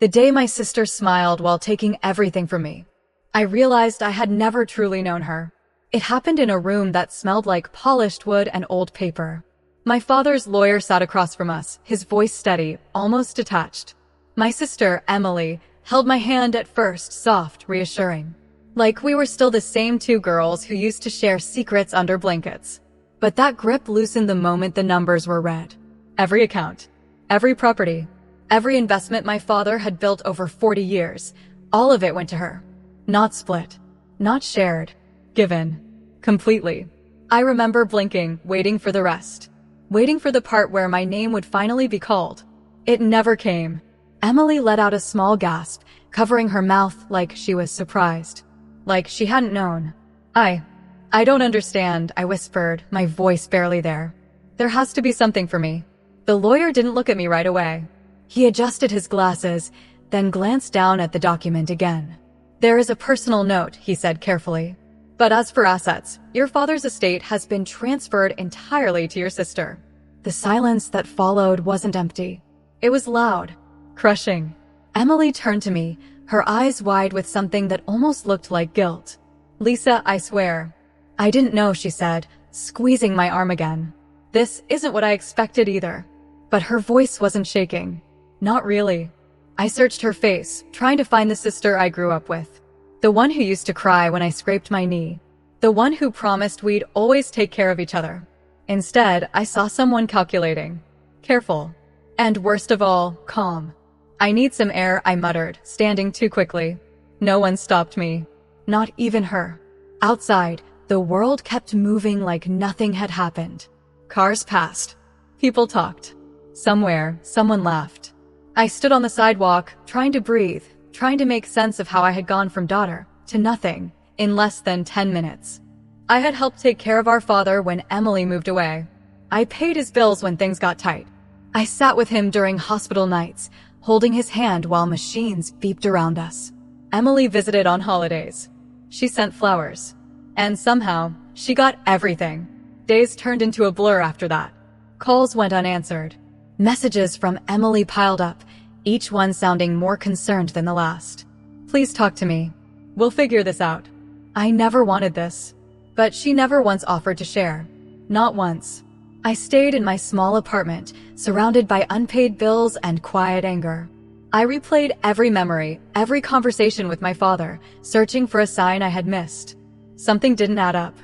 The day my sister smiled while taking everything from me. I realized I had never truly known her. It happened in a room that smelled like polished wood and old paper. My father's lawyer sat across from us, his voice steady, almost detached. My sister, Emily, held my hand at first, soft, reassuring. Like we were still the same two girls who used to share secrets under blankets. But that grip loosened the moment the numbers were read. Every account, every property, every investment my father had built over 40 years, all of it went to her. Not split, not shared, given. Completely. I remember blinking, waiting for the rest. Waiting for the part where my name would finally be called. It never came. Emily let out a small gasp, covering her mouth like she was surprised. Like she hadn't known. I don't understand, I whispered, my voice barely there. There has to be something for me. The lawyer didn't look at me right away. He adjusted his glasses, then glanced down at the document again. There is a personal note, he said carefully. But as for assets, your father's estate has been transferred entirely to your sister. The silence that followed wasn't empty. It was loud, crushing. Emily turned to me, her eyes wide with something that almost looked like guilt. Lisa, I swear. I didn't know, she said, squeezing my arm again. This isn't what I expected either. But her voice wasn't shaking. Not really. I searched her face, trying to find the sister I grew up with. The one who used to cry when I scraped my knee. The one who promised we'd always take care of each other. Instead, I saw someone calculating. Careful. And worst of all, calm. I need some air, I muttered, standing too quickly. No one stopped me. Not even her. Outside, the world kept moving like nothing had happened. Cars passed. People talked. Somewhere, someone laughed. I stood on the sidewalk, trying to breathe, trying to make sense of how I had gone from daughter to nothing in less than 10 minutes. I had helped take care of our father when Emily moved away. I paid his bills when things got tight. I sat with him during hospital nights, holding his hand while machines beeped around us. Emily visited on holidays. She sent flowers. And somehow, she got everything. Days turned into a blur after that. Calls went unanswered. Messages from Emily piled up, each one sounding more concerned than the last. Please talk to me. We'll figure this out. I never wanted this. But she never once offered to share. Not once. I stayed in my small apartment, surrounded by unpaid bills and quiet anger. I replayed every memory, every conversation with my father, searching for a sign I had missed. Something didn't add up.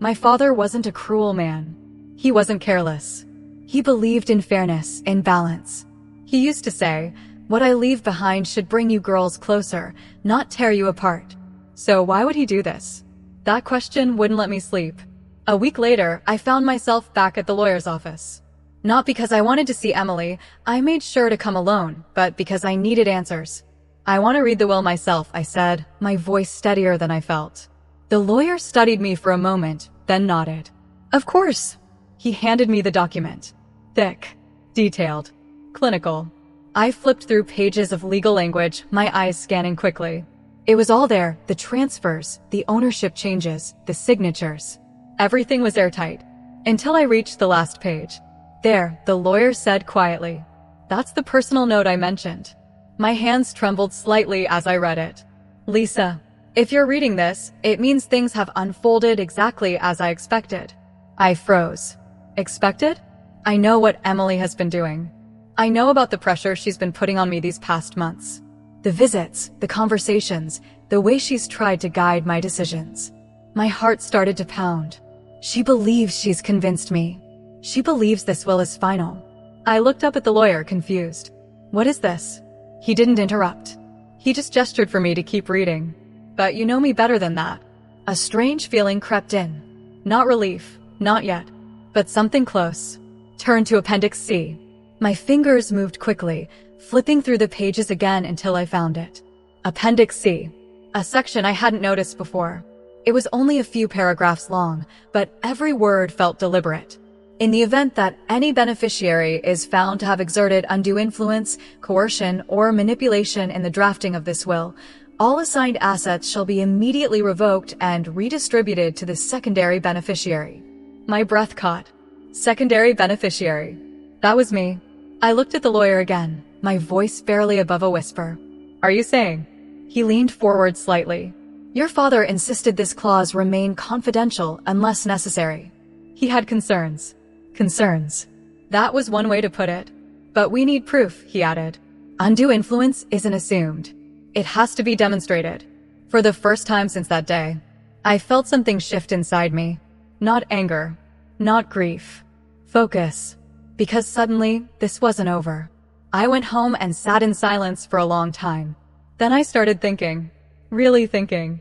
My father wasn't a cruel man. He wasn't careless. He believed in fairness, in balance. He used to say, "What I leave behind should bring you girls closer, not tear you apart." So why would he do this? That question wouldn't let me sleep. A week later, I found myself back at the lawyer's office. Not because I wanted to see Emily, I made sure to come alone, but because I needed answers. I want to read the will myself, I said, my voice steadier than I felt. The lawyer studied me for a moment, then nodded. Of course. He handed me the document. Thick, detailed, clinical. I flipped through pages of legal language, my eyes scanning quickly. It was all there, the transfers, the ownership changes, the signatures. Everything was airtight. Until I reached the last page. There, the lawyer said quietly. That's the personal note I mentioned. My hands trembled slightly as I read it. Lisa, if you're reading this, it means things have unfolded exactly as I expected. I froze. Expected? I know what Emily has been doing. I know about the pressure she's been putting on me these past months. The visits, the conversations, the way she's tried to guide my decisions. My heart started to pound. She believes she's convinced me. She believes this will is final. I looked up at the lawyer, confused. What is this? He didn't interrupt. He just gestured for me to keep reading. But you know me better than that. A strange feeling crept in. Not relief, not yet, but something close. Turn to Appendix C. My fingers moved quickly, flipping through the pages again until I found it. Appendix C. A section I hadn't noticed before. It was only a few paragraphs long, but every word felt deliberate. In the event that any beneficiary is found to have exerted undue influence, coercion, or manipulation in the drafting of this will, all assigned assets shall be immediately revoked and redistributed to the secondary beneficiary. My breath caught. Secondary beneficiary. That was me. I looked at the lawyer again, my voice barely above a whisper. Are you saying? He leaned forward slightly. Your father insisted this clause remain confidential unless necessary. He had concerns. Concerns. That was one way to put it. But we need proof, he added. Undue influence isn't assumed. It has to be demonstrated. For the first time since that day, I felt something shift inside me. Not anger. Not grief. Focus. Because suddenly, this wasn't over. I went home and sat in silence for a long time. Then I started thinking. Really thinking.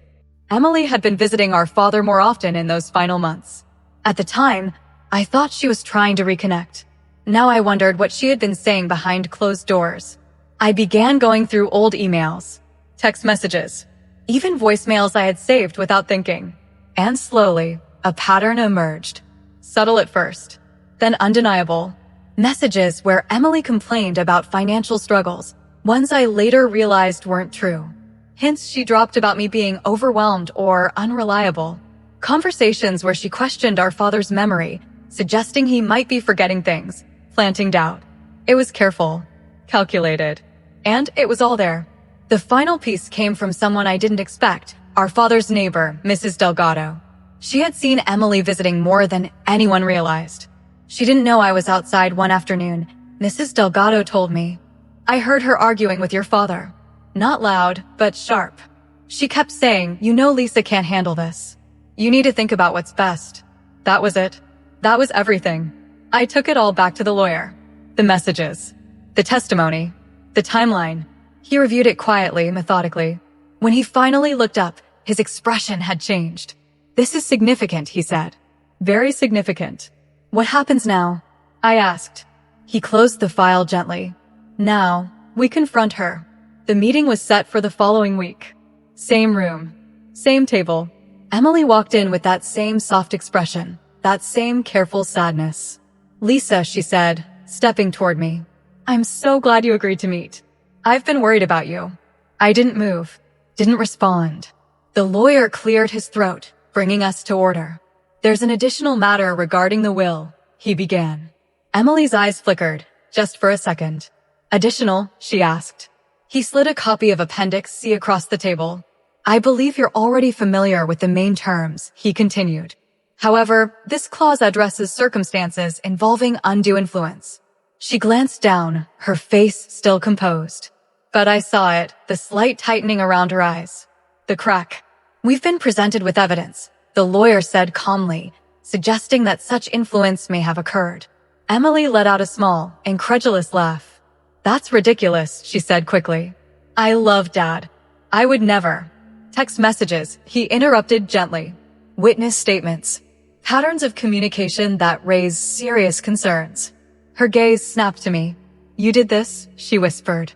Emily had been visiting our father more often in those final months. At the time, I thought she was trying to reconnect. Now I wondered what she had been saying behind closed doors. I began going through old emails, text messages, even voicemails I had saved without thinking. And slowly, a pattern emerged. Subtle at first, then undeniable. Messages where Emily complained about financial struggles, ones I later realized weren't true. Hints she dropped about me being overwhelmed or unreliable. Conversations where she questioned our father's memory, suggesting he might be forgetting things, planting doubt. It was careful, calculated, and it was all there. The final piece came from someone I didn't expect, our father's neighbor, Mrs. Delgado. She had seen Emily visiting more than anyone realized. She didn't know I was outside one afternoon. Mrs. Delgado told me. I heard her arguing with your father. Not loud, but sharp. She kept saying, you know Lisa can't handle this. You need to think about what's best. That was it. That was everything. I took it all back to the lawyer. The messages. The testimony. The timeline. He reviewed it quietly, methodically. When he finally looked up, his expression had changed. This is significant, he said. Very significant. What happens now? I asked. He closed the file gently. Now, we confront her. The meeting was set for the following week. Same room. Same table. Emily walked in with that same soft expression, that same careful sadness. Lisa, she said, stepping toward me. I'm so glad you agreed to meet. I've been worried about you. I didn't move, didn't respond. The lawyer cleared his throat, bringing us to order. There's an additional matter regarding the will, he began. Emily's eyes flickered, just for a second. Additional, she asked. He slid a copy of Appendix C across the table. I believe you're already familiar with the main terms, he continued. However, this clause addresses circumstances involving undue influence. She glanced down, her face still composed. But I saw it, the slight tightening around her eyes. The crack. We've been presented with evidence, the lawyer said calmly, suggesting that such influence may have occurred. Emily let out a small, incredulous laugh. That's ridiculous, she said quickly. I love Dad. I would never. Text messages, he interrupted gently. Witness statements. Patterns of communication that raise serious concerns. Her gaze snapped to me. You did this? She whispered.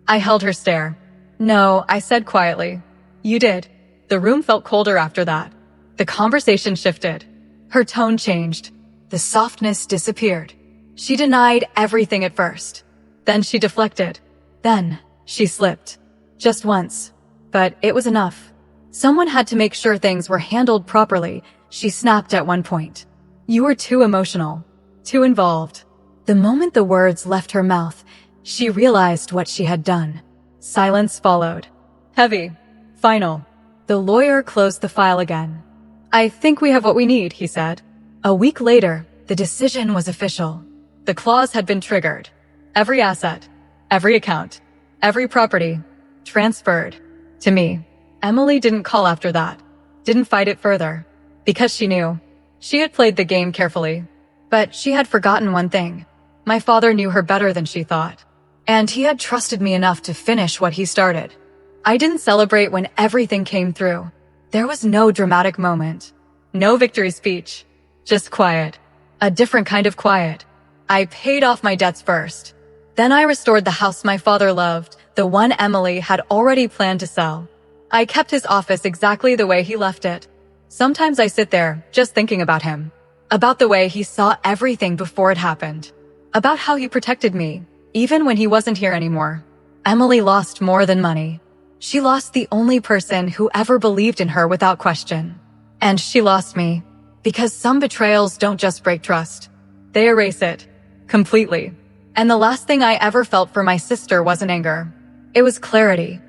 I held her stare. No, I said quietly. You did. The room felt colder after that. The conversation shifted. Her tone changed. The softness disappeared. She denied everything at first. Then she deflected. Then she slipped. Just once. But it was enough. Someone had to make sure things were handled properly, she snapped at one point. You were too emotional. Too involved. The moment the words left her mouth, she realized what she had done. Silence followed. Heavy. Final. The lawyer closed the file again. I think we have what we need, he said. A week later, the decision was official. The clause had been triggered. Every asset, every account, every property, transferred to me. Emily didn't call after that, didn't fight it further, because she knew. She had played the game carefully. But she had forgotten one thing. My father knew her better than she thought. And he had trusted me enough to finish what he started. I didn't celebrate when everything came through. There was no dramatic moment. No victory speech. Just quiet. A different kind of quiet. I paid off my debts first. Then I restored the house my father loved, the one Emily had already planned to sell. I kept his office exactly the way he left it. Sometimes I sit there, just thinking about him. About the way he saw everything before it happened. About how he protected me, even when he wasn't here anymore. Emily lost more than money. She lost the only person who ever believed in her without question. And she lost me. Because some betrayals don't just break trust. They erase it. Completely. And the last thing I ever felt for my sister wasn't anger. It was clarity.